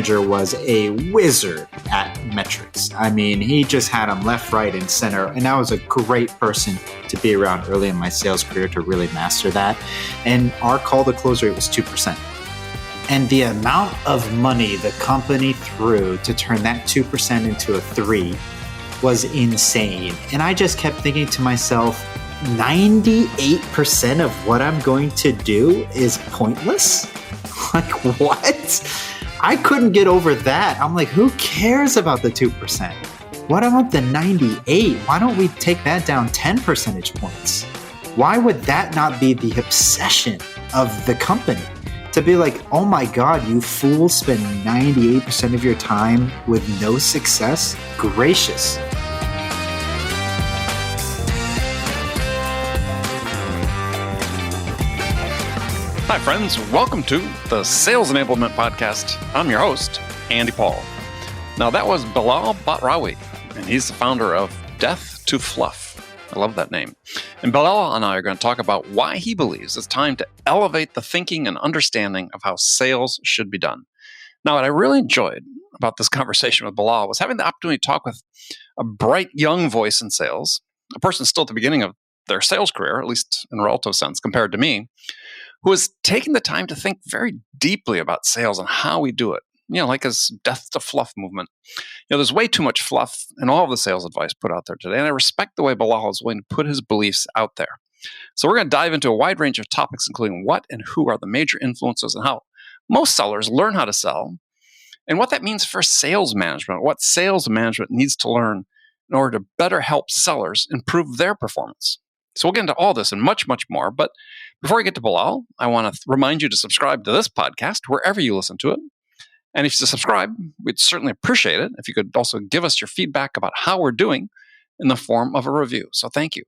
manager was a wizard at metrics. I mean, he just had them left, right, and center. And I was a great person to be around early in my sales career to really master that. And our call to close rate was 2%. And the amount of money the company threw to turn that 2% into a 3 was insane. And I just kept thinking to myself, 98% of what I'm going to do is pointless? Like, what? I couldn't get over that. I'm like, who cares about the 2%? What about the 98? Why don't we take that down 10 percentage points? Why would that not be the obsession of the company? To be like, oh my God, you fools spend 98% of your time with no success? Gracious. Hi, friends. Welcome to the Sales Enablement Podcast. I'm your host, Andy Paul. Now, that was Belal Batrawy, and he's the founder of Death to Fluff. I love that name. And Belal and I are going to talk about why he believes it's time to elevate the thinking and understanding of how sales should be done. Now, what I really enjoyed about this conversation with Belal was having the opportunity to talk with a bright young voice in sales, a person still at the beginning of their sales career, at least in a relative sense compared to me, who has taken the time to think very deeply about sales and how we do it. You know, like his Death to Fluff movement. You know, there's way too much fluff in all of the sales advice put out there today, and I respect the way Belal is willing to put his beliefs out there. So we're going to dive into a wide range of topics, including what and who are the major influences and how most sellers learn how to sell, and what that means for sales management, what sales management needs to learn in order to better help sellers improve their performance. So we'll get into all this and much, much more. But before we get to Belal, I want to remind you to subscribe to this podcast wherever you listen to it. And if you subscribe, we'd certainly appreciate it if you could also give us your feedback about how we're doing in the form of a review. So thank you.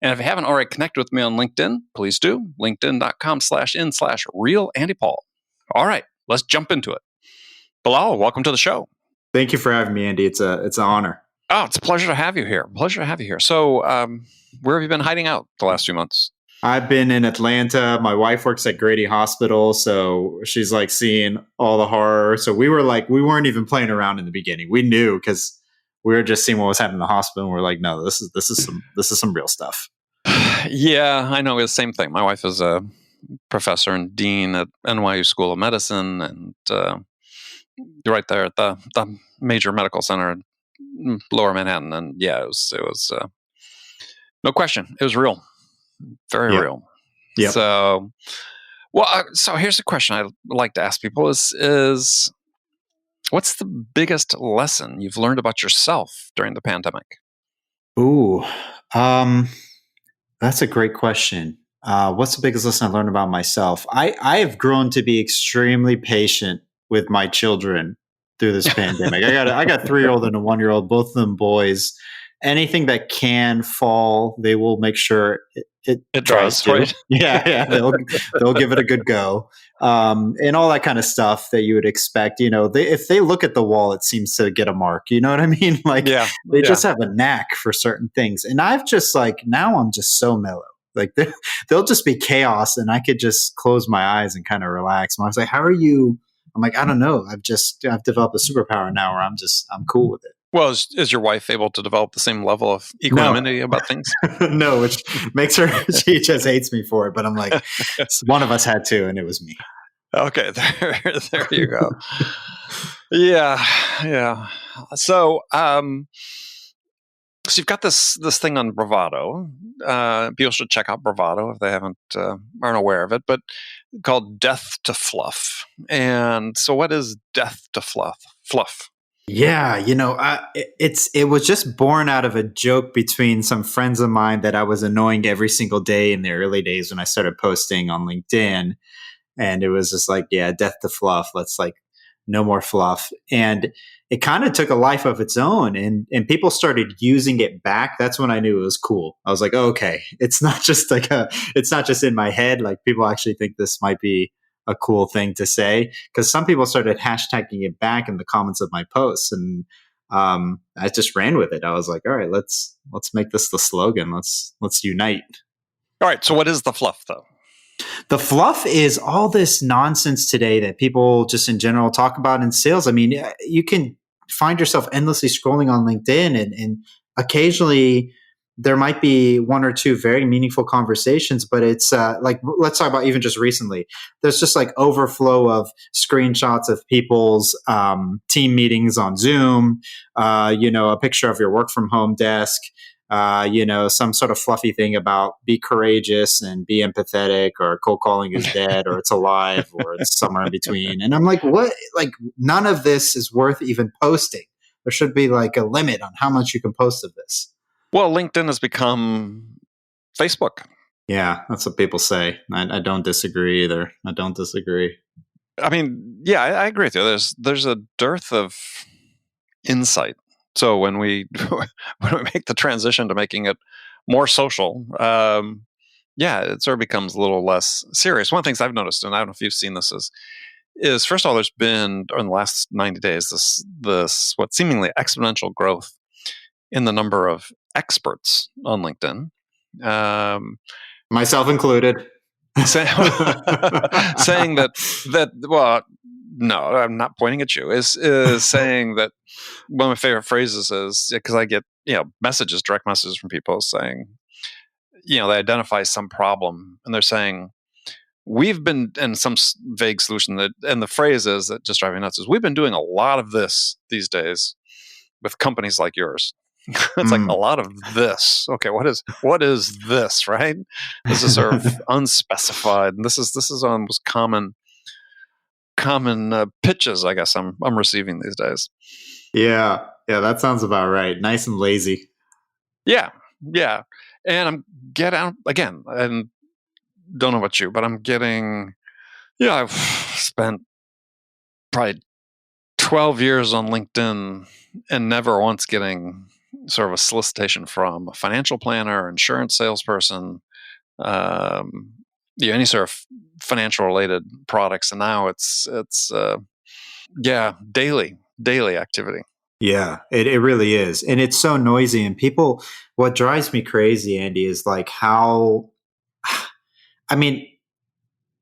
And if you haven't already connected with me on LinkedIn, please do. LinkedIn.com/in/real-Andy-Paul. All right, let's jump into it. Belal, welcome to the show. Thank you for having me, Andy. It's an honor. Oh, it's a pleasure to have you here. So where have you been hiding out the last few months? I've been in Atlanta. My wife works at Grady Hospital, so she's like seeing all the horror. So we weren't even playing around in the beginning. We knew because we were just seeing what was happening in the hospital. And we're like, no, this is some real stuff. Yeah, I know. It's the same thing. My wife is a professor and dean at NYU School of Medicine, and right there at the major medical center in Lower Manhattan. And yeah, it was no question. It was real. Very real. Yeah. So here's a question I like to ask people is what's the biggest lesson you've learned about yourself during the pandemic? Ooh, that's a great question. What's the biggest lesson I learned about myself? I have grown to be extremely patient with my children through this pandemic. I got 3-year-old and a 1-year-old, both of them boys. Anything that can fall, they will make sure it tries to. Right? Yeah, they'll give it a good go, and all that kind of stuff that you would expect. You know, if they look at the wall, it seems to get a mark. You know what I mean? Like, they just have a knack for certain things, and I've just now I'm just so mellow. Like they'll just be chaos, and I could just close my eyes and kind of relax. And I was like, "How are you?" I'm like, "I don't know. I've developed a superpower now, where I'm cool with it." Well, is your wife able to develop the same level of equanimity about things? No, which makes her, she just hates me for it. But I'm like, one of us had to, and it was me. Okay, there you go. Yeah. So you've got this thing on Bravado. People should check out Bravado if they aren't aware of it, but called Death to Fluff. And so what is Death to Fluff? Yeah, it was just born out of a joke between some friends of mine that I was annoying every single day in the early days when I started posting on LinkedIn. And it was just like, yeah, death to fluff. Let's no more fluff. And it kind of took a life of its own, and people started using it back. That's when I knew it was cool. I was like, oh, okay, it's not just it's not just in my head. Like, people actually think this might be a cool thing to say, because some people started hashtagging it back in the comments of my posts, and I just ran with it. I was like, all right, let's make this the slogan. Let's unite. All right. So what is the fluff, though? The fluff is all this nonsense today that people just in general talk about in sales. I mean, you can find yourself endlessly scrolling on LinkedIn, and occasionally there might be one or two very meaningful conversations, but it's like, let's talk about even just recently. There's just like overflow of screenshots of people's team meetings on Zoom, a picture of your work from home desk, some sort of fluffy thing about be courageous and be empathetic, or cold calling is dead, or it's alive, or it's somewhere in between. And I'm like, what? Like, none of this is worth even posting. There should be like a limit on how much you can post of this. Well, LinkedIn has become Facebook. Yeah, that's what people say. I don't disagree either. I don't disagree. I mean, yeah, I agree with you. There's a dearth of insight. So when we make the transition to making it more social, it sort of becomes a little less serious. One of the things I've noticed, and I don't know if you've seen this, is first of all, there's been in the last 90 days this what seemingly exponential growth in the number of experts on LinkedIn, myself included, saying that well, no, I'm not pointing at you. Is saying that one of my favorite phrases is, because I get messages, direct messages from people saying, they identify some problem and they're saying, we've been in some vague solution and the phrase is that just driving nuts is, we've been doing a lot of this these days with companies like yours. It's like a lot of this. Okay, what is this, right? This is sort of unspecified, and this is almost common pitches, I guess I'm receiving these days. Yeah, that sounds about right. Nice and lazy. Yeah, and I'm getting, again, and don't know about you, but I'm getting, I've spent probably 12 years on LinkedIn and never once getting sort of a solicitation from a financial planner, insurance salesperson, any sort of financial related products. And now it's daily activity. Yeah, it really is. And it's so noisy, and people, what drives me crazy, Andy, is like how, I mean,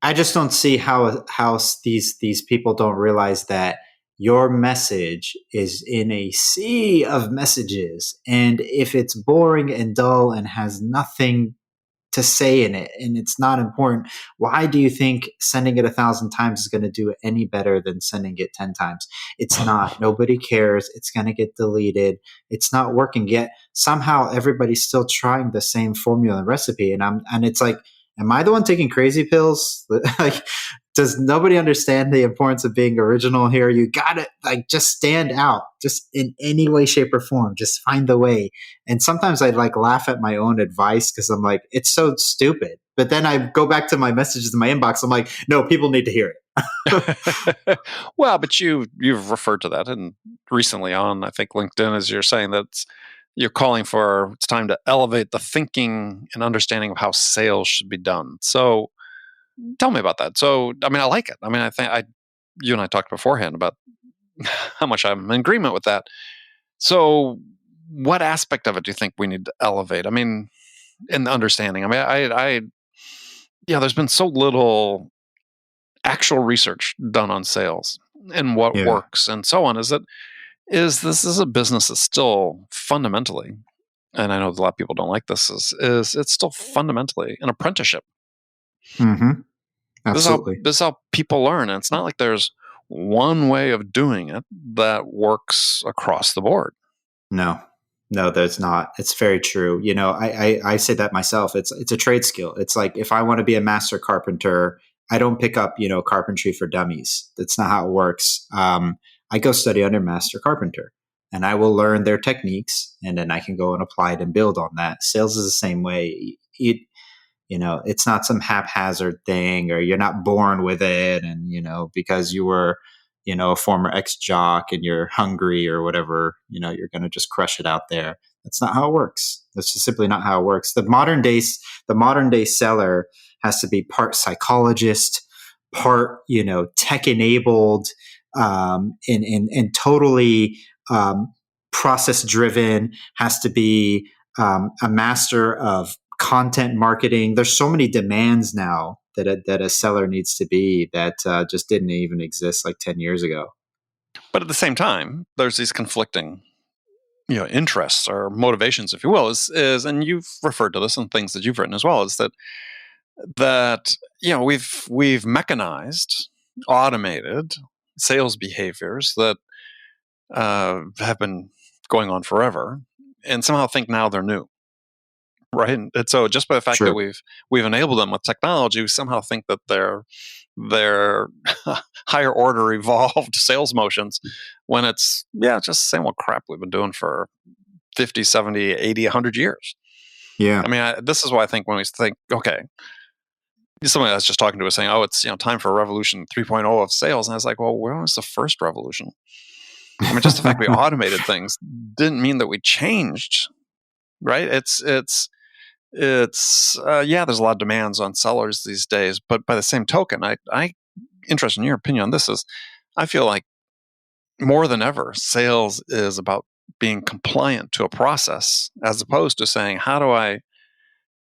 I just don't see how these people don't realize that your message is in a sea of messages. And if it's boring and dull and has nothing to say in it and it's not important, why do you think sending it 1,000 times is going to do it any better than sending it 10 times? It's not. Nobody cares. It's going to get deleted. It's not working yet. Somehow everybody's still trying the same formula and recipe. And it's like, am I the one taking crazy pills? Like, does nobody understand the importance of being original here? You got to just stand out, just in any way, shape, or form. Just find the way. And sometimes I laugh at my own advice because I'm like, it's so stupid. But then I go back to my messages in my inbox. I'm like, no, people need to hear it. Well, but you've referred to that, and recently on, I think, LinkedIn, as you're saying that you're calling for, it's time to elevate the thinking and understanding of how sales should be done. So tell me about that. So, I mean, I like it. I mean, I think you and I talked beforehand about how much I'm in agreement with that. So what aspect of it do you think we need to elevate? I mean, in the understanding, I mean, there's been so little actual research done on sales and what works and so on. This is a business that's still fundamentally, and I know a lot of people don't like this, is it's still fundamentally an apprenticeship. Mm-hmm. Absolutely. This is how people learn. And it's not like there's one way of doing it that works across the board. No, there's not. It's very true. I say that myself. It's a trade skill. It's like, if I want to be a master carpenter, I don't pick up, carpentry for dummies. That's not how it works. I go study under master carpenter, and I will learn their techniques, and then I can go and apply it and build on that. Sales is the same way. It's not some haphazard thing, or you're not born with it. And, because you were, a former ex-jock and you're hungry or whatever, you're going to just crush it out there. That's not how it works. That's just simply not how it works. The modern day seller has to be part psychologist, part, tech enabled, and totally process driven, has to be a master of content marketing. There's so many demands now that a seller needs to be that just didn't even exist like 10 years ago. But at the same time, there's these conflicting, interests or motivations, if you will, is and you've referred to this in things that you've written as well, is that we've mechanized, automated sales behaviors that have been going on forever, and somehow think now they're new, right? And so just by the fact Sure. that we've enabled them with technology, we somehow think that they're higher order evolved sales motions, when it's just the same old crap we've been doing for 50, 70, 80, 100 years. Yeah. I mean, this is why I think when we think, okay, somebody that's just talking to us saying, oh, it's time for a revolution 3.0 of sales. And I was like, well, where was the first revolution? I mean, just the fact we automated things didn't mean that we changed, right? It's there's a lot of demands on sellers these days, but by the same token, I interested in your opinion on this, is I feel like more than ever, sales is about being compliant to a process, as opposed to saying, how do I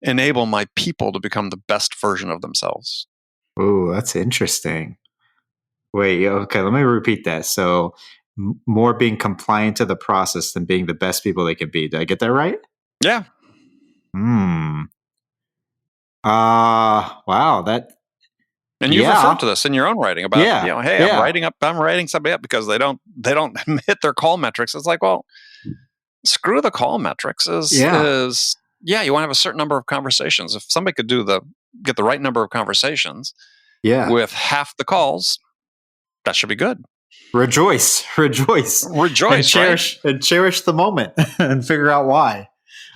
enable my people to become the best version of themselves? Oh, that's interesting. Wait, okay, let me repeat that. So more being compliant to the process than being the best people they can be. Did I get that right? Yeah. Wow, that. And you've referred to this in your own writing about, hey, I'm writing somebody up because they don't hit their call metrics. It's like, well, screw the call metrics. You want to have a certain number of conversations. If somebody could get the right number of conversations with half the calls, that should be good. Rejoice, and cherish, right? And cherish the moment and figure out why.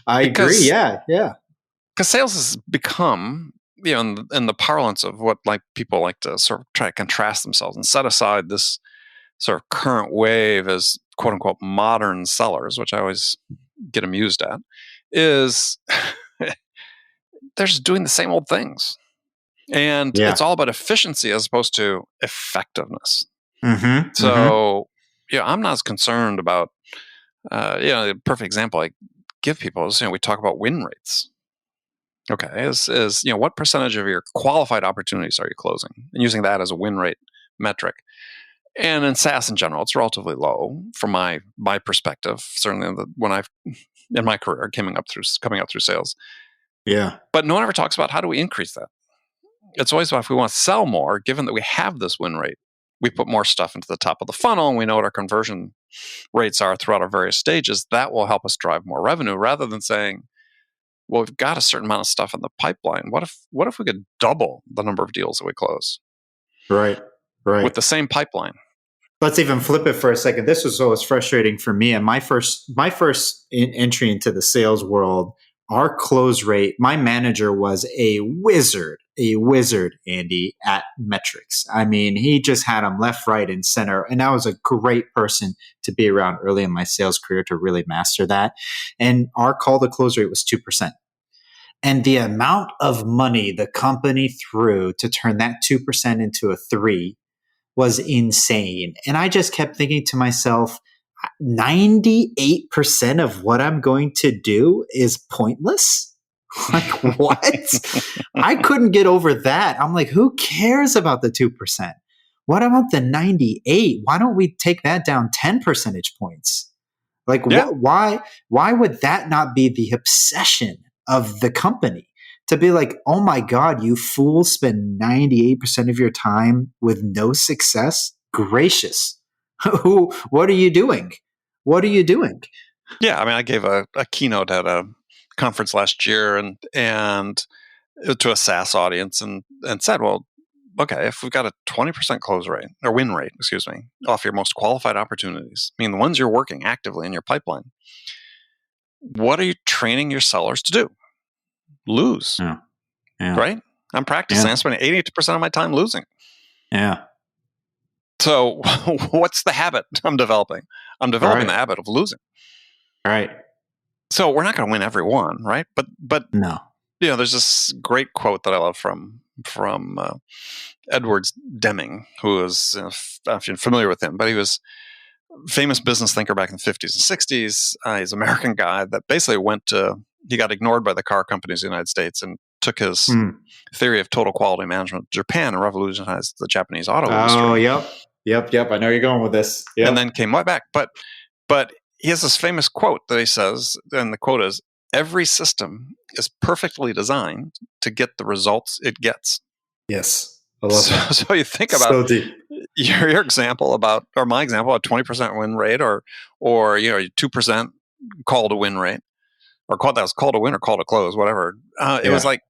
I agree. Yeah. Because sales has become, in the parlance of what people like to sort of try to contrast themselves and set aside this sort of current wave as quote unquote modern sellers, which I always get amused at, is they're just doing the same old things. And it's all about efficiency as opposed to effectiveness. Mm-hmm. So, I'm not as concerned about, the perfect example I give people is, we talk about win rates. Okay, is what percentage of your qualified opportunities are you closing? And using that as a win rate metric. And in SaaS in general, it's relatively low from my perspective. Certainly, when I've in my career coming up through sales. Yeah. But no one ever talks about how do we increase that. It's always about if we want to sell more, given that we have this win rate, we put more stuff into the top of the funnel, and we know what our conversion rates are throughout our various stages. That will help us drive more revenue, rather than saying, well, we've got a certain amount of stuff in the pipeline. What if we could double the number of deals that we close? Right. With the same pipeline. Let's even flip it for a second. This was always frustrating for me. And my first entry into the sales world, our close rate, my manager was a wizard, Andy, at metrics. I mean, he just had them left, right, and center. And I was a great person to be around early in my sales career to really master that. And our call to close rate was 2%. And the amount of money the company threw to turn that 2% into a 3 was insane. And I just kept thinking to myself, 98% of what I'm going to do is pointless? Like, what? I couldn't get over that. I'm like, who cares about the 2%? What about the 98? Why don't we take that down 10 percentage points? Like, why would that not be the obsession of the company? To be like, oh my God, you fools spend 98% of your time with no success? Gracious. What are you doing? What are you doing? Yeah, I mean, I gave a keynote at a conference last year and to a SaaS audience and said, well, okay, if we've got a 20% close rate, or win rate, off your most qualified opportunities, I mean, the ones you're working actively in your pipeline, what are you training your sellers to do? Lose. Yeah. Right? I'm practicing. I'm spending 80% of my time losing. Yeah. So what's the habit I'm developing? I'm developing the habit of losing. Right. So we're not going to win every one, right? But no. There's this great quote that I love from Edwards Deming, who is, I don't know if you're familiar with him, but he was a famous business thinker back in the 50s and 60s. He's an American guy that basically he got ignored by the car companies in the United States and took his theory of total quality management to Japan and revolutionized the Japanese auto industry. Oh, yep. I know you're going with this. Yep. And then came right back. But he has this famous quote that he says, and the quote is, "Every system is perfectly designed to get the results it gets." Yes. I love that. So you think about your example about, or my example, a 20% win rate, or 2% call to win rate, or that was call to win or call to close, whatever. It was like,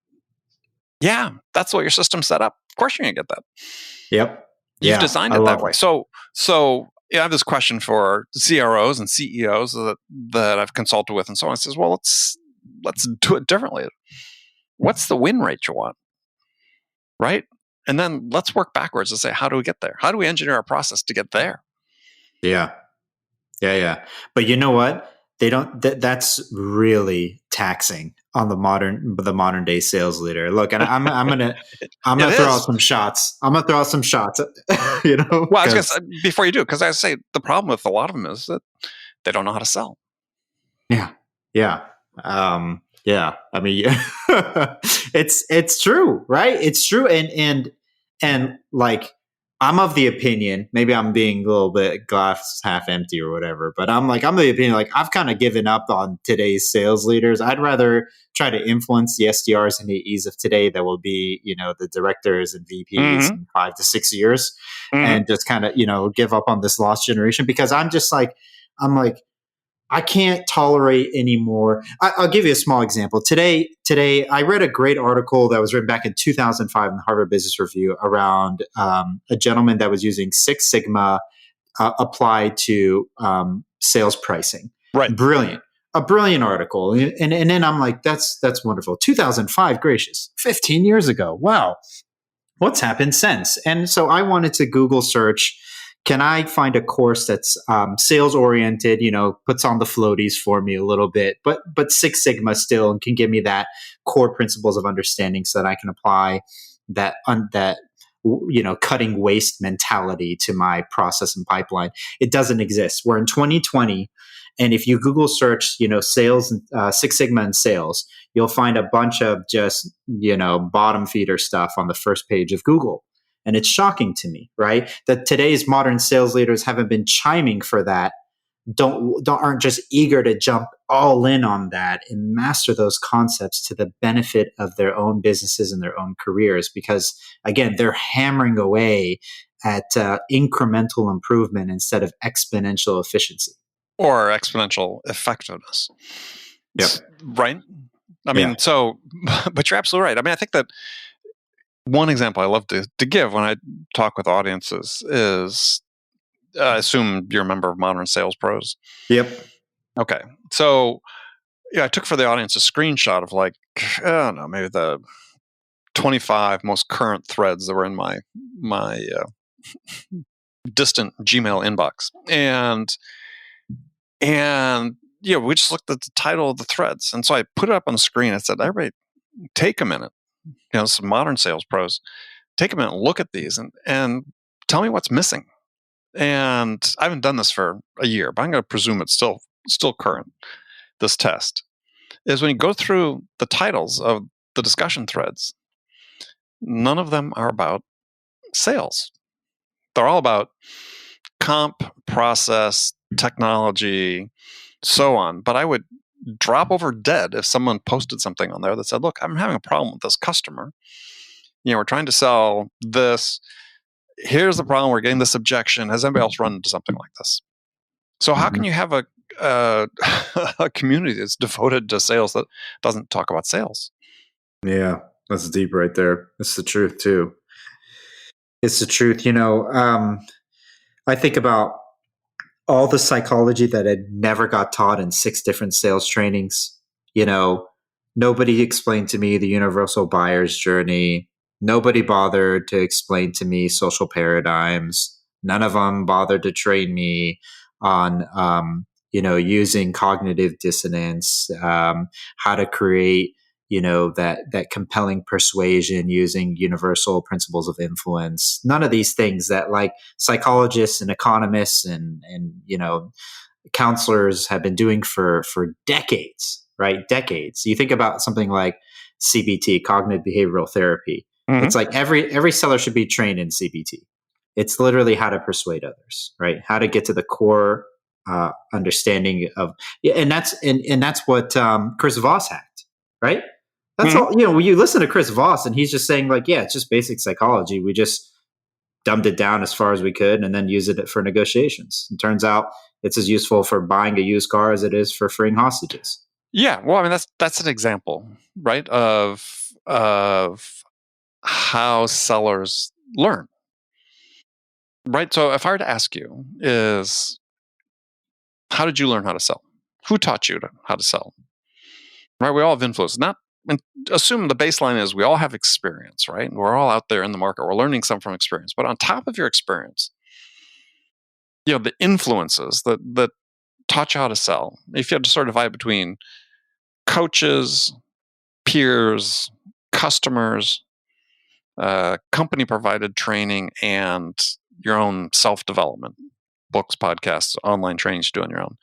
yeah, that's what your system set up. Of course you're going to get that. Yep. You've designed it that way. So I have this question for CROs and CEOs that I've consulted with and so on. I says, well, let's do it differently. What's the win rate you want? Right? And then let's work backwards and say, how do we get there? How do we engineer our process to get there? Yeah. But you know what? They don't. That's really taxing on the modern day sales leader. Look, and I'm gonna throw out some shots. I'm gonna throw out some shots. Well, I was gonna say, before you do, because I say the problem with a lot of them is that they don't know how to sell. Yeah. I mean, it's true, right? It's true, and like, I'm of the opinion, maybe I'm being a little bit glass half empty or whatever, but I'm of the opinion, like, I've kind of given up on today's sales leaders. I'd rather try to influence the SDRs and AEs of today that will be, the directors and VPs in 5 to 6 years, and just kind of, give up on this lost generation, because I'm I can't tolerate anymore. I'll give you a small example. Today, I read a great article that was written back in 2005 in the Harvard Business Review around a gentleman that was using Six Sigma applied to sales pricing. Right. Brilliant. A brilliant article. And then I'm like, that's wonderful. 2005, gracious. 15 years ago. Wow. What's happened since? And so I wanted to Google search, can I find a course that's sales oriented, puts on the floaties for me a little bit, but Six Sigma still, and can give me that core principles of understanding so that I can apply that cutting waste mentality to my process and pipeline. It doesn't exist. We're in 2020. And if you Google search, sales, Six Sigma and sales, you'll find a bunch of just, bottom feeder stuff on the first page of Google. And it's shocking to me, right, that today's modern sales leaders haven't been chiming for that, aren't just eager to jump all in on that and master those concepts to the benefit of their own businesses and their own careers. Because again, they're hammering away at incremental improvement instead of exponential efficiency or exponential effectiveness. Yep. Right. I mean, but you're absolutely right. I mean, I think that one example I love to give when I talk with audiences is, I assume you're a member of Modern Sales Pros. Yep. Okay. So, I took for the audience a screenshot of I don't know, maybe the 25 most current threads that were in my distant Gmail inbox. And we just looked at the title of the threads. And so I put it up on the screen. I said, everybody, take a minute. Some Modern Sales Pros, take a minute and look at these and tell me what's missing. And I haven't done this for a year, but I'm going to presume it's still current. This test is when you go through the titles of the discussion threads, none of them are about sales. They're all about comp, process, technology, so on. But I would drop over dead if someone posted something on there that said, look, I'm having a problem with this customer. We're trying to sell this. Here's the problem. We're getting this objection. Has anybody else run into something like this? So how can you have a community that's devoted to sales that doesn't talk about sales? Yeah, that's deep right there. It's the truth too. It's the truth. I think about all the psychology that I never got taught in 6 different sales trainings. Nobody explained to me the universal buyer's journey. Nobody bothered to explain to me social paradigms. None of them bothered to train me on, using cognitive dissonance, how to create, that compelling persuasion using universal principles of influence. None of these things that psychologists and economists and counselors have been doing for decades, right? Decades. You think about something like CBT, cognitive behavioral therapy. Mhm. It's like every seller should be trained in CBT. It's literally how to persuade others, right? How to get to the core understanding of, yeah, and that's what Chris Voss hacked, right? That's Mhm. all. When you listen to Chris Voss, and he's just saying like, yeah, it's just basic psychology. We just dumbed it down as far as we could, and then used it for negotiations. It turns out it's as useful for buying a used car as it is for freeing hostages. Yeah, well, I mean that's an example, right, of how sellers learn, right? So if I were to ask you, is how did you learn how to sell? Who taught you how to sell? Right? We all have influence. Not and assume the baseline is we all have experience, right? We're all out there in the market. We're learning some from experience, but on top of your experience, the influences that taught you how to sell. If you had to sort of divide between coaches, peers, customers, company provided training, and your own self development, books, podcasts, online trainings you do on your own.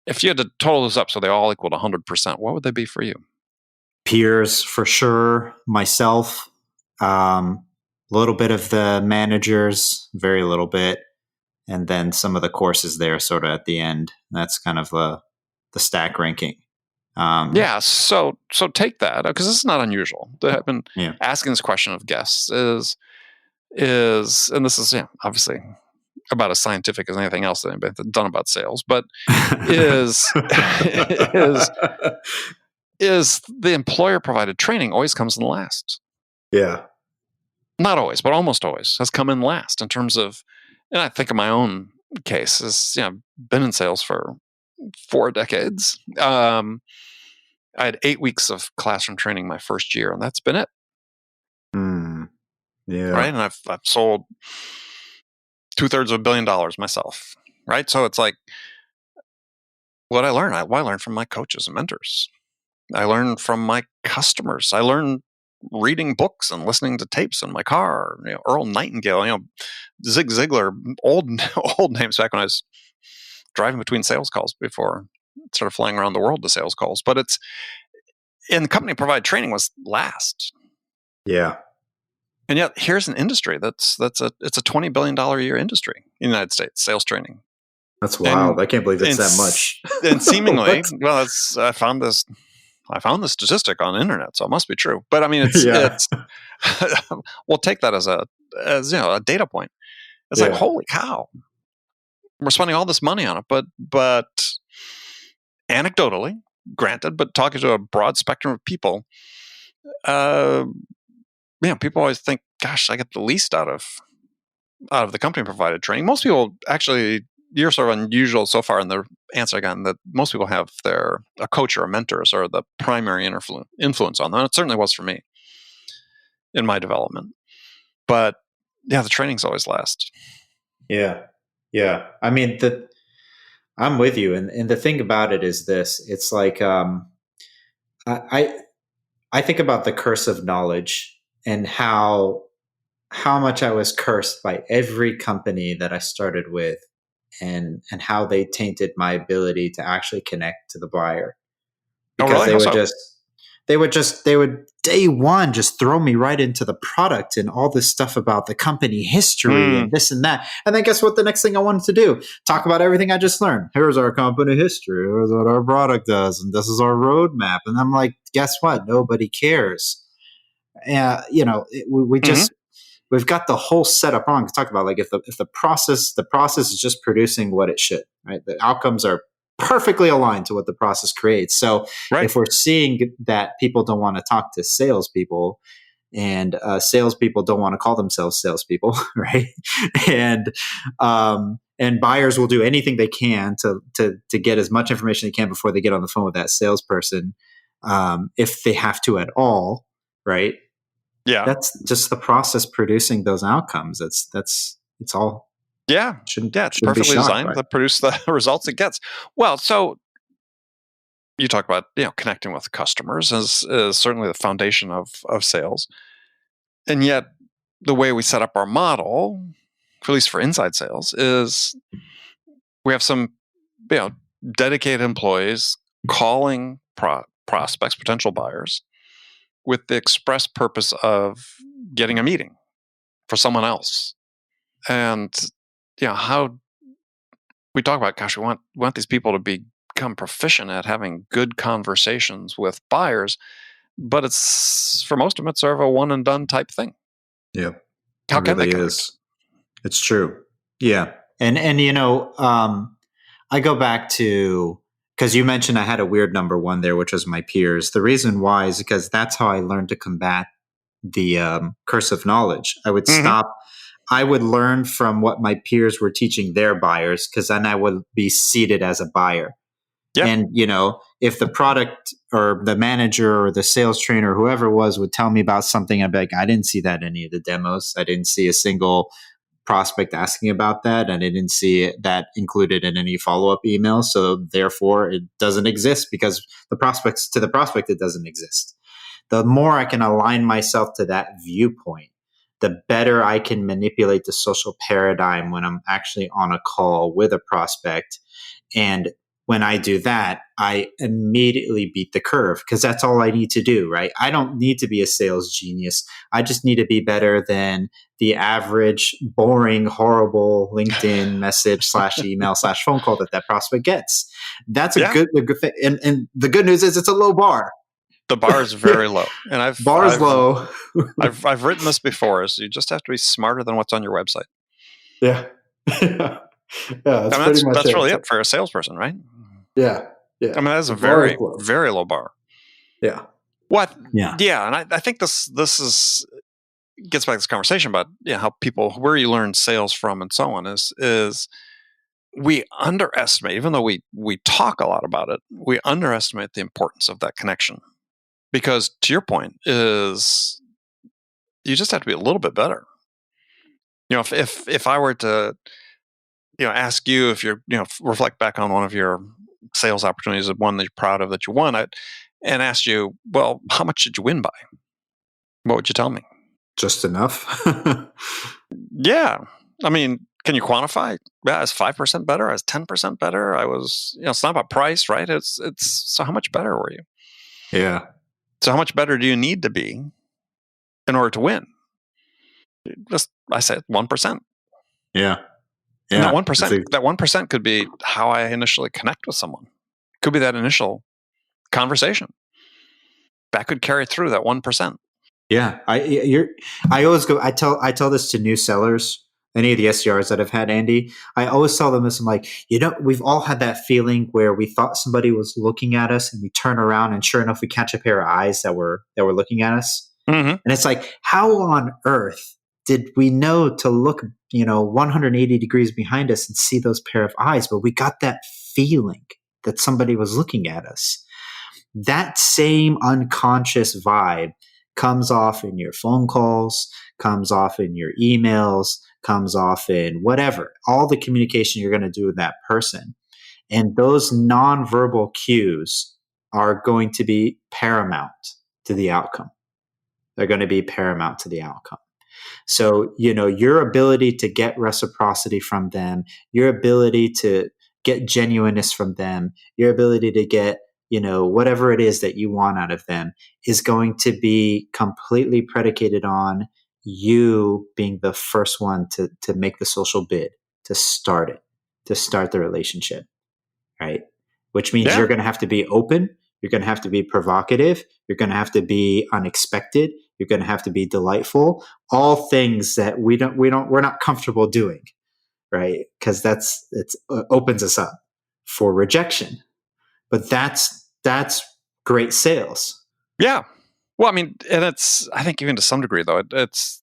If you had to total those up so they all equaled 100%, what would they be for you? Peers for sure. Myself, a little bit of the managers, very little bit, and then some of the courses there, sort of at the end. That's kind of the stack ranking. Yeah, so take that, because this is not unusual. I've been Yeah. asking this question of guests is and this is obviously about as scientific as anything else that anybody's done about sales, but is is is the employer provided training always comes in last? Yeah. Not always, but almost always has come in last in terms of, and I think of my own case is, been in sales for 4 decades. I had 8 weeks of classroom training my first year, and that's been it. Yeah. Right. And I've sold 2/3 of $1 billion myself. Right. So it's like what I learned. I learned from my coaches and mentors. I learned from my customers. I learned reading books and listening to tapes in my car. Earl Nightingale, Zig Ziglar, old names back when I was driving between sales calls before I started flying around the world to sales calls. But it's in company provided training was last. Yeah. And yet here's an industry it's a $20 billion a year industry in the United States, sales training. That's wild. I can't believe it's that much. And seemingly, well, I found this statistic on the internet, so it must be true. But I mean, it's we'll take that as a data point. It's like, holy cow, we're spending all this money on it, but anecdotally, granted, but talking to a broad spectrum of people, people always think, gosh, I get the least out of the company provided training. Most people actually, you're sort of unusual so far in the answer again, that most people have a coach or a mentor or the primary influence on them. It certainly was for me in my development. But yeah, the training's always last. Yeah. Yeah. I mean, I'm with you. And the thing about it is this, it's like, I think about the curse of knowledge and how much I was cursed by every company that I started with, and how they tainted my ability to actually connect to the buyer, because they would day one just throw me right into the product and all this stuff about the company history and this and that. And then guess what? The next thing I wanted to do, talk about everything I just learned. Here's our company history. Here's what our product does. And this is our roadmap. And I'm like, guess what? Nobody cares. We just, we've got the whole setup wrong. Talk about like if the process is just producing what it should, right? The outcomes are perfectly aligned to what the process creates. So if we're seeing that people don't want to talk to salespeople, and salespeople don't want to call themselves salespeople, right? And buyers will do anything they can to get as much information they can before they get on the phone with that salesperson, if they have to at all, right? Yeah, that's just the process producing those outcomes. It's all. Yeah, it's perfectly designed to produce the results it gets. Well, so you talk about connecting with customers is certainly the foundation of sales, and yet the way we set up our model, at least for inside sales, is we have some dedicated employees calling prospects, potential buyers, with the express purpose of getting a meeting for someone else. And how we talk about, gosh, we want these people to become proficient at having good conversations with buyers, but it's, for most of them, it's sort of a one and done type thing. Yep. How It can they really connect? is. It's true. Yeah. And I go back to, because you mentioned I had a weird number one there, which was my peers. The reason why is because that's how I learned to combat the curse of knowledge. I would Mm-hmm. stop. I would learn from what my peers were teaching their buyers, because then I would be seated as a buyer. Yeah. And, if the product or the manager or the sales trainer, whoever it was, would tell me about something, I'd be like, I didn't see that in any of the demos. I didn't see a single prospect asking about that. And I didn't see that included in any follow-up email. So therefore it doesn't exist, because to the prospect, it doesn't exist. The more I can align myself to that viewpoint, the better I can manipulate the social paradigm when I'm actually on a call with a prospect. And when I do that, I immediately beat the curve, because that's all I need to do, right? I don't need to be a sales genius. I just need to be better than the average, boring, horrible LinkedIn message / email / phone call that prospect gets. That's a good thing. And the good news is it's a low bar. The bar is very low, and Bar's low. I've written this before. So you just have to be smarter than what's on your website. Yeah. Yeah, that's pretty much that's it. really it for a salesperson, right? Yeah. Yeah. I mean, that's a The bar is very, low. very low bar. Yeah. What? Yeah. Yeah, and I think this gets back to this conversation about how people, where you learn sales from and so on, is we underestimate, even though we talk a lot about it, we underestimate the importance of that connection. Because to your point is, you just have to be a little bit better. If I were to ask you, if you're reflect back on one of your sales opportunities, one that you're proud of that you won, and asked you, well, how much did you win by? What would you tell me? Just enough. Yeah. I mean, can you quantify? Yeah, is 5% better? Is 10% better? I was, it's not about price, right? It's so how much better were you? Yeah. So how much better do you need to be in order to win? Just, I said 1%. Yeah. And Yeah. that 1% could be how I initially connect with someone. Could be that initial conversation. That could carry through that 1%. Yeah. I always I tell this to new sellers, any of the SDRs that I've had, Andy. I always tell them this. I'm like, we've all had that feeling where we thought somebody was looking at us, and we turn around, and sure enough, we catch a pair of eyes that were looking at us. Mm-hmm. And it's like, how on earth did we know to look, 180 degrees behind us and see those pair of eyes? But we got that feeling that somebody was looking at us. That same unconscious vibe comes off in your phone calls, comes off in your emails, comes off in whatever, all the communication you're going to do with that person. And those nonverbal cues are going to be paramount to the outcome. They're going to be paramount to the outcome. So, your ability to get reciprocity from them, your ability to get genuineness from them, your ability to get, whatever it is that you want out of them is going to be completely predicated on you being the first one to make the social bid, to start it, to start the relationship, right? Which means you're going to have to be open. You're going to have to be provocative. You're going to have to be unexpected. You're going to have to be delightful. All things that we're not comfortable doing, right? Because it opens us up for rejection. But that's great sales. Yeah. Well, I mean, and I think even to some degree though, it's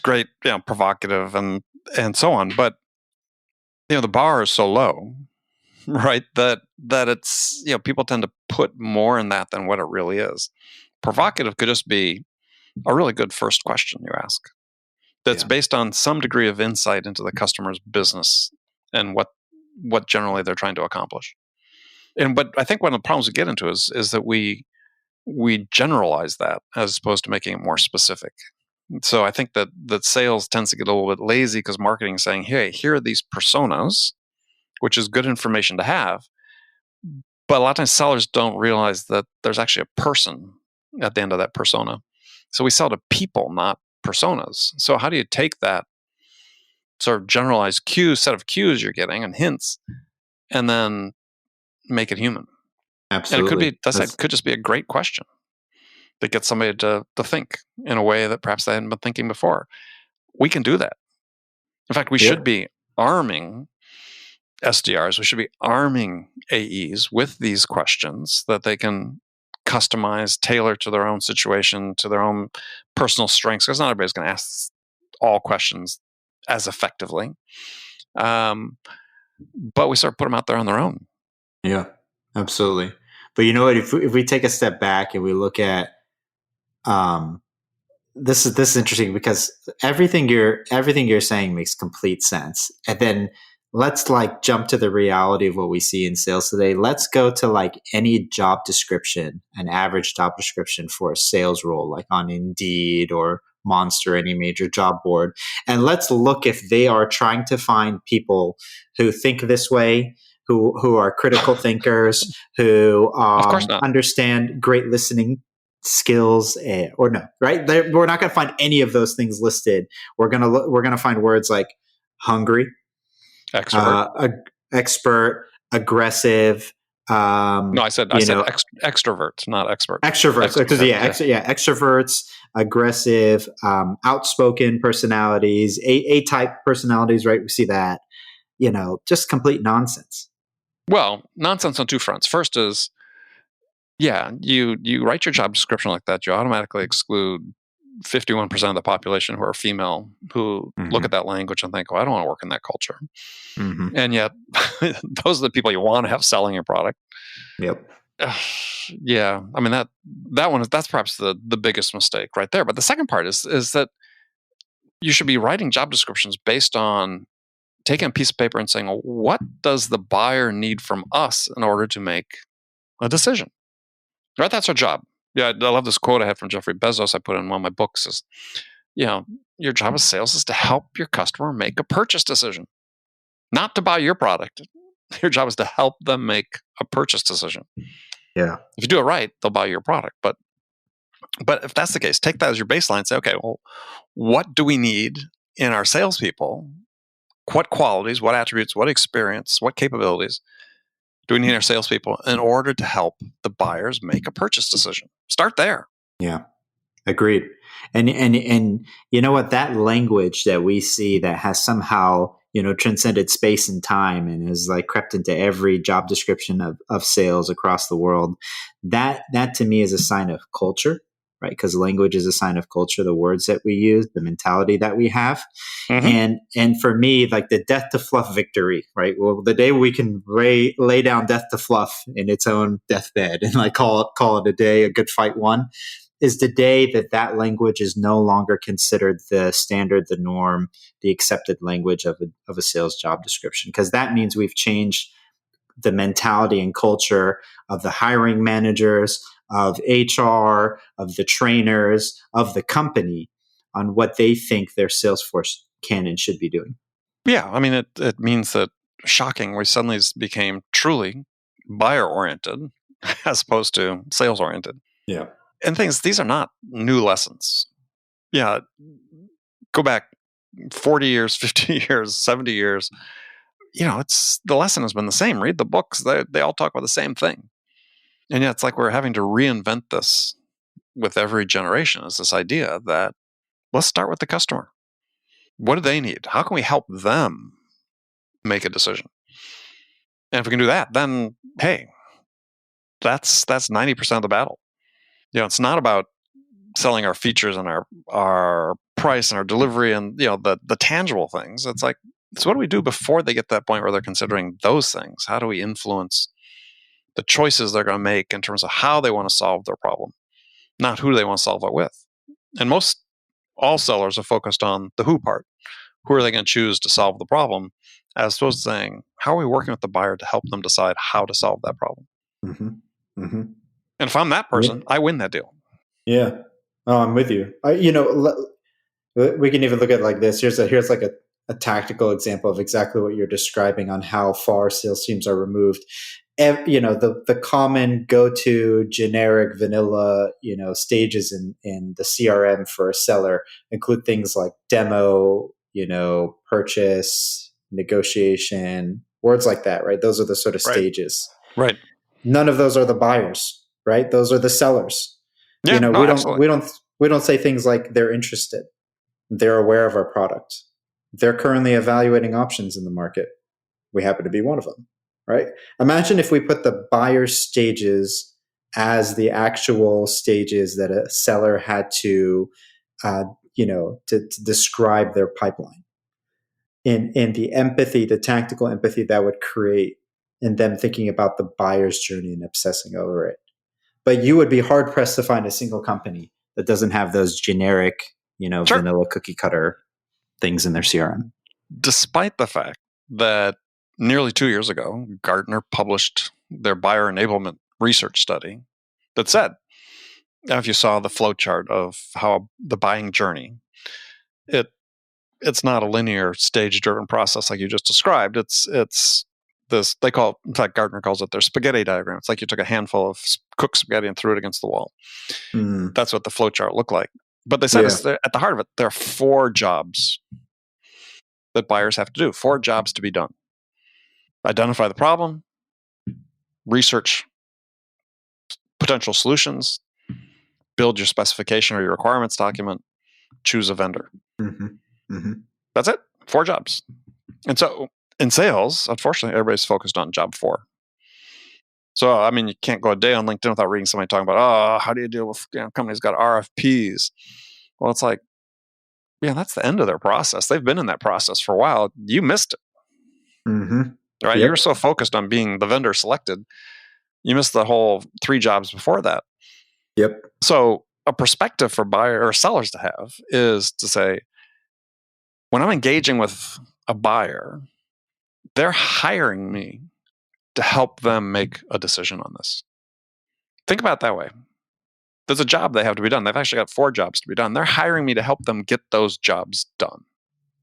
great, provocative and so on. But the bar is so low, right? That it's, people tend to put more in that than what it really is. Provocative could just be a really good first question you ask that's based on some degree of insight into the customer's business and what generally they're trying to accomplish. But I think one of the problems we get into is that we generalize that as opposed to making it more specific. So I think that sales tends to get a little bit lazy because marketing is saying, hey, here are these personas, which is good information to have. But a lot of times sellers don't realize that there's actually a person at the end of that persona. So we sell to people, not personas. So how do you take that sort of generalized set of cues you're getting and hints, and then make it human? Absolutely. And it could just be a great question that gets somebody to think in a way that perhaps they hadn't been thinking before. We can do that. In fact, we should be arming SDRs. We should be arming AEs with these questions that they can customize, tailor to their own situation, to their own personal strengths, because not everybody's going to ask all questions as effectively. But we sort of put them out there on their own. Yeah, absolutely. But you know what? If we take a step back and we look at, this is interesting, because everything you're saying makes complete sense. And then let's like jump to the reality of what we see in sales today. Let's go to like any job description, an average job description for a sales role, like on Indeed or Monster, any major job board. And let's look if they are trying to find people who think this way, who are critical thinkers, who understand great listening skills, or no, right? We're not going to find any of those things listed. We're going to find words like hungry, expert, aggressive. No, I said extroverts, not expert. Extroverts, extroverts, aggressive, outspoken personalities, A-type personalities, right? We see that, just complete nonsense. Well, nonsense on two fronts. First is, you write your job description like that, you automatically exclude 51% of the population who are female, who look at that language and think, "Oh, I don't want to work in that culture." And yet, those are the people you want to have selling your product. Yep. Yeah, I mean that's perhaps the biggest mistake right there. But the second part is that you should be writing job descriptions based on taking a piece of paper and saying, well, what does the buyer need from us in order to make a decision? Right, that's our job. Yeah, I love this quote I had from Jeffrey Bezos. I put it in one of my books. Is, your job as sales is to help your customer make a purchase decision, not to buy your product. Your job is to help them make a purchase decision. Yeah. If you do it right, they'll buy your product. But if that's the case, take that as your baseline and say, okay, well, what do we need in our salespeople? What qualities, what attributes, what experience, what capabilities do we need in our salespeople in order to help the buyers make a purchase decision? Start there. Yeah, agreed. And you know what? That language that we see that has somehow transcended space and time and has like crept into every job description of sales across the world. That to me is a sign of culture, right? Because language is a sign of culture. The words that we use, the mentality that we have, and for me, like the death to fluff victory, right? Well, the day we can lay down death to fluff in its own deathbed and like call it a day, a good fight won, is the day that language is no longer considered the standard, the norm, the accepted language of a sales job description. Because that means we've changed the mentality and culture of the hiring managers, of HR, of the trainers, of the company on what they think their sales force can and should be doing. Yeah, I mean, it means that, shocking, we suddenly became truly buyer-oriented as opposed to sales-oriented. Yeah. And these are not new lessons. Yeah, go back 40 years, 50 years, 70 years. It's the lesson has been the same. Read the books. They all talk about the same thing. And yet it's like we're having to reinvent this with every generation. Is this idea that let's start with the customer. What do they need? How can we help them make a decision? And if we can do that, then, hey, that's 90% of the battle. It's not about selling our features and our price and our delivery and the tangible things. It's like, so what do we do before they get to that point where they're considering those things? How do we influence the choices they're going to make in terms of how they want to solve their problem, not who they want to solve it with? And all sellers are focused on the who part. Who are they going to choose to solve the problem, as opposed to saying, how are we working with the buyer to help them decide how to solve that problem? And if I'm that person, I win that deal. Yeah. Oh, I'm with you. We can even look at it like this. Here's like a tactical example of exactly what you're describing on how far sales teams are removed. The common go-to generic vanilla, stages in the CRM for a seller include things like demo, purchase, negotiation, words like that, right? Those are the sort of Right. stages. Right. None of those are the buyers, right? Those are the sellers. Yeah. No, We don't absolutely. we don't say things like they're interested, they're aware of our product, they're currently evaluating options in the market. We happen to be one of them, right? Imagine if we put the buyer stages as the actual stages that a seller had to, to describe their pipeline, and the empathy, the tactical empathy that would create in them thinking about the buyer's journey and obsessing over it. But you would be hard pressed to find a single company that doesn't have those generic, Sure. vanilla cookie cutter things in their CRM. Despite the fact that nearly 2 years ago, Gartner published their buyer enablement research study that said, if you saw the flow chart of how the buying journey, it's not a linear stage-driven process like you just described. It's this, they call it, in fact, Gartner calls it their spaghetti diagram. It's like you took a handful of cooked spaghetti and threw it against the wall. That's what the flow chart looked like. But they said at the heart of it, there are 4 jobs that buyers have to do, 4 jobs to be done. Identify the problem, research potential solutions, build your specification or your requirements document, choose a vendor. Mm-hmm. Mm-hmm. That's it. 4 jobs. And so in sales, unfortunately, everybody's focused on job 4. So, I mean, you can't go a day on LinkedIn without reading somebody talking about, how do you deal with companies got RFPs? Well, it's like, yeah, that's the end of their process. They've been in that process for a while. You missed it. Mm-hmm. Right? Yep. You were so focused on being the vendor selected, you missed the whole 3 jobs before that. Yep. So a perspective for buyer or sellers to have is to say, when I'm engaging with a buyer, they're hiring me to help them make a decision on this. Think about it that way. There's a job they have to be done. They've actually got 4 jobs to be done. They're hiring me to help them get those jobs done.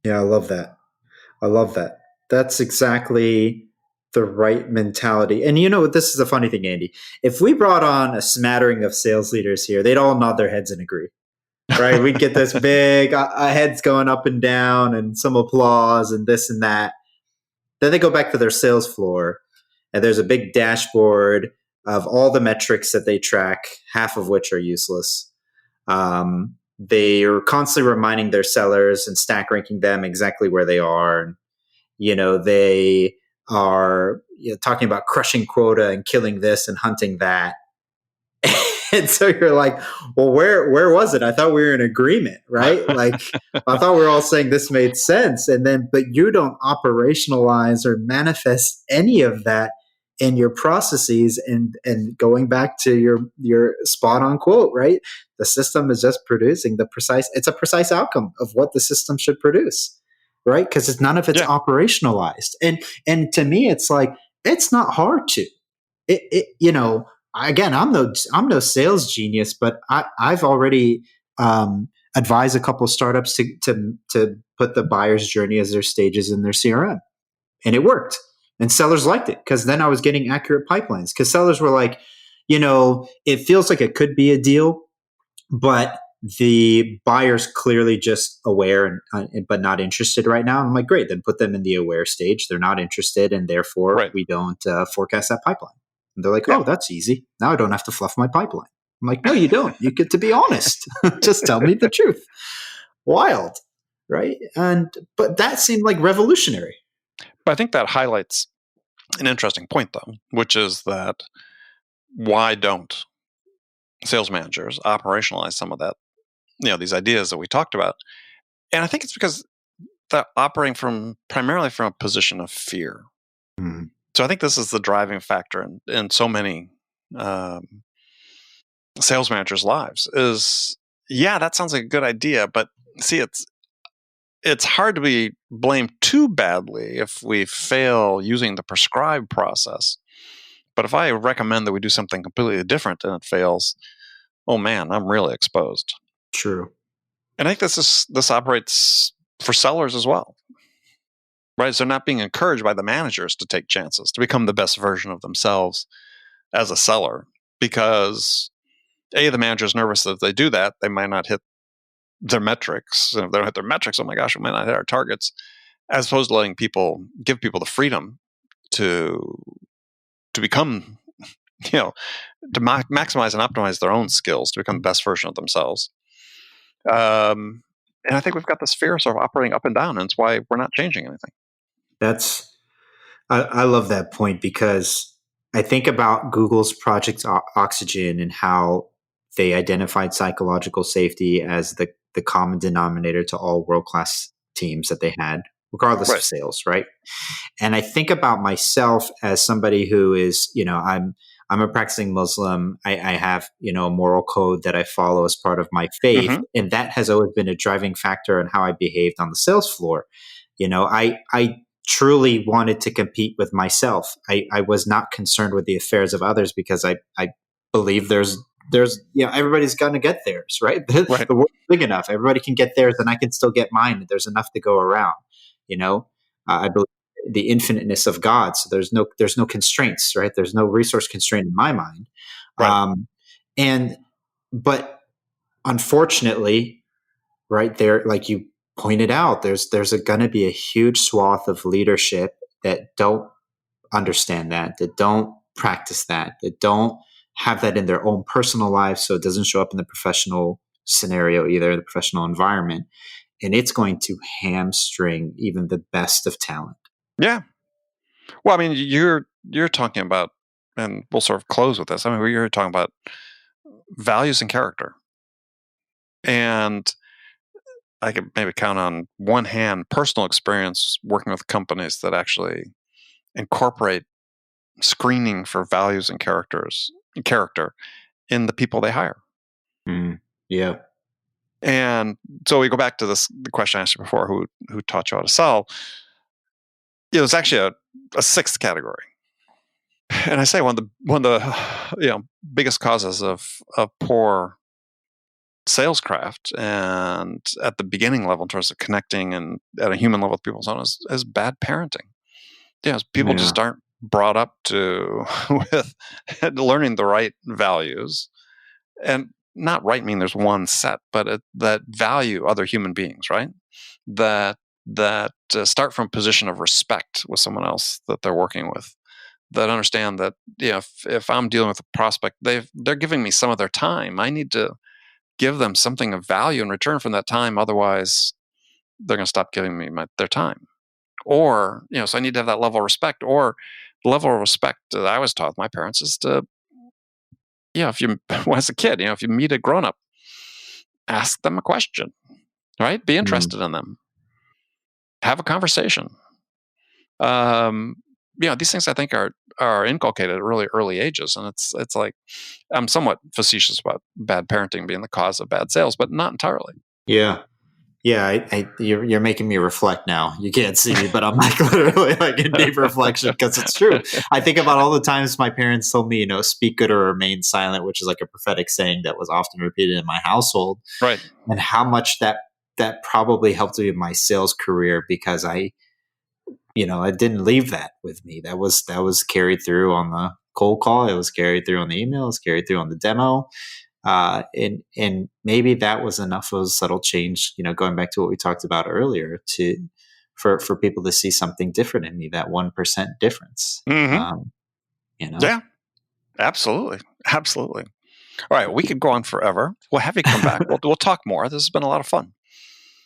Yeah, I love that. That's exactly the right mentality. And this is a funny thing, Andy. If we brought on a smattering of sales leaders here, they'd all nod their heads and agree. Right? We'd get this big heads going up and down and some applause and this and that. Then they go back to their sales floor and there's a big dashboard of all the metrics that they track, half of which are useless. They are constantly reminding their sellers and stack ranking them exactly where they are. And, they are talking about crushing quota and killing this and hunting that. And so you're like, well, where was it? I thought we were in agreement, right? Like, I thought we were all saying this made sense. And then, but you don't operationalize or manifest any of that in your processes. And going back to your spot on quote, right? The system is just producing it's a precise outcome of what the system should produce, right? Because none of it's operationalized. And to me, it's like, it's not hard to, again, I'm no sales genius, but I've already advised a couple of startups to put the buyer's journey as their stages in their CRM, and it worked. And sellers liked it because then I was getting accurate pipelines. Because sellers were like, it feels like it could be a deal, but the buyer's clearly just aware but not interested right now. I'm like, great, then put them in the aware stage. They're not interested, and therefore we don't forecast that pipeline. And they're like, oh, that's easy. Now I don't have to fluff my pipeline. I'm like, no, you don't. You get to be honest. Just tell me the truth. Wild, right? But that seemed like revolutionary. But I think that highlights an interesting point, though, which is that why don't sales managers operationalize some of that, these ideas that we talked about? And I think it's because they're operating primarily from a position of fear. Mm. So I think this is the driving factor in so many sales managers' lives is, that sounds like a good idea, but see, it's hard to be blamed too badly if we fail using the prescribed process. But if I recommend that we do something completely different and it fails, oh man, I'm really exposed. True. And I think this operates for sellers as well. right? So they're not being encouraged by the managers to take chances, to become the best version of themselves as a seller, because the manager's nervous that if they do that, they might not hit their metrics. And if they don't hit their metrics, oh my gosh, we might not hit our targets. As opposed to give people the freedom to become, to maximize and optimize their own skills to become the best version of themselves. And I think we've got this fear sort of operating up and down, and it's why we're not changing anything. I love that point, because I think about Google's Project Oxygen and how they identified psychological safety as the common denominator to all world-class teams that they had, regardless of sales, right? And I think about myself as somebody who is, I'm a practicing Muslim. I have, a moral code that I follow as part of my faith. Mm-hmm. And that has always been a driving factor in how I behaved on the sales floor. I truly wanted to compete with myself. I was not concerned with the affairs of others, because I believe there's everybody's going to get theirs, right? The world's big enough. Everybody can get theirs, and I can still get mine. There's enough to go around, I believe the infiniteness of God. So there's no constraints, right? There's no resource constraint in my mind. Right. But unfortunately, right there, like you pointed out, there's going to be a huge swath of leadership that don't understand that don't practice that don't have that in their own personal lives. So it doesn't show up in the professional scenario either, the professional environment. And it's going to hamstring even the best of talent. Yeah. Well, I mean, you're talking about, and we'll sort of close with this. I mean, you're talking about values and character. And I could maybe count on one hand personal experience working with companies that actually incorporate screening for values and character in the people they hire. Yeah. And so we go back to the question I asked you before, who taught you how to sell? It's actually a sixth category. And I say one of the biggest causes of poor salescraft, and at the beginning level in terms of connecting and at a human level with people, so on, is bad parenting. People just aren't brought up with learning the right values, and not right mean there's one set, but that value other human beings, right? That start from a position of respect with someone else that they're working with, that understand that if I'm dealing with a prospect, they're giving me some of their time. I need to give them something of value in return from that time. Otherwise, they're going to stop giving me their time. Or, so I need to have that level of respect. Or the level of respect that I was taught with my parents is to, if you, as a kid, if you meet a grown-up, ask them a question, right? Be interested in them. Have a conversation. These things I think are inculcated at really early ages. And it's like, I'm somewhat facetious about bad parenting being the cause of bad sales, but not entirely. Yeah. Yeah, you're making me reflect now. You can't see me, but I'm like literally like in deep reflection, because it's true. I think about all the times my parents told me, speak good or remain silent, which is like a prophetic saying that was often repeated in my household. Right. And how much that probably helped me in my sales career, because I didn't leave that with me. That was carried through on the cold call. It was carried through on the email. It was carried through on the demo. And maybe that was enough of a subtle change, going back to what we talked about earlier, for people to see something different in me, that 1% difference. Mm-hmm. Yeah, absolutely. Absolutely. All right. We could go on forever. We'll have you come back. We'll talk more. This has been a lot of fun.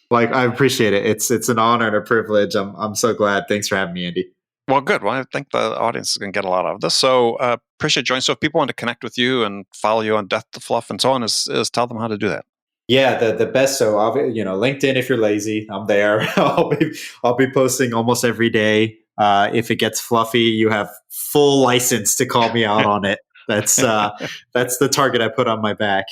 Like, I appreciate it. It's an honor and a privilege. I'm so glad. Thanks for having me, Andy. Well, good. Well, I think the audience is going to get a lot out of this. So appreciate joining. So if people want to connect with you and follow you on Death to Fluff and so on, is tell them how to do that. Yeah, the best. So LinkedIn, if you're lazy, I'm there. I'll be posting almost every day. If it gets fluffy, you have full license to call me out on it. That's the target I put on my back.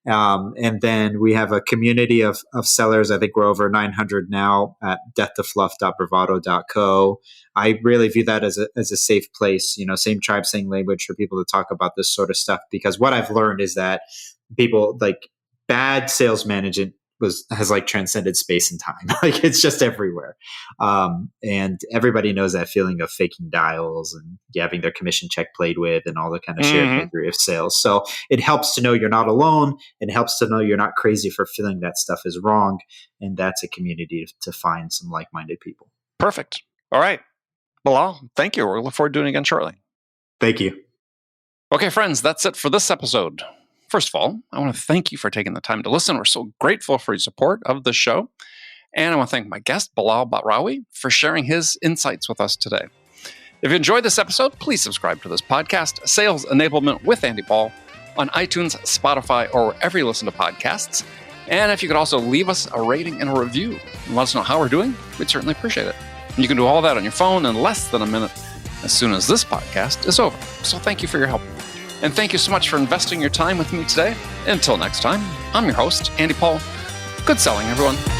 And then we have a community of sellers. I think we're over 900 now at deathtofluff.bravado.co. I really view that as a safe place, same tribe, same language for people to talk about this sort of stuff. Because what I've learned is that people, like, bad sales management has like transcended space and time. Like it's just everywhere. And everybody knows that feeling of faking dials and having their commission check played with and all the kind of shared misery of sales. So it helps to know you're not alone. It helps to know you're not crazy for feeling that stuff is wrong. And that's a community to find some like-minded people. Perfect. All right. Belal, thank you. We'll look forward to doing it again shortly. Thank you. Okay, friends, that's it for this episode. First of all, I want to thank you for taking the time to listen. We're so grateful for your support of the show. And I want to thank my guest, Belal Batrawy, for sharing his insights with us today. If you enjoyed this episode, please subscribe to this podcast, Sales Enablement with Andy Paul, on iTunes, Spotify, or wherever you listen to podcasts. And if you could also leave us a rating and a review and let us know how we're doing, we'd certainly appreciate it. And you can do all that on your phone in less than a minute as soon as this podcast is over. So thank you for your help. And thank you so much for investing your time with me today. Until next time, I'm your host, Andy Paul. Good selling, everyone.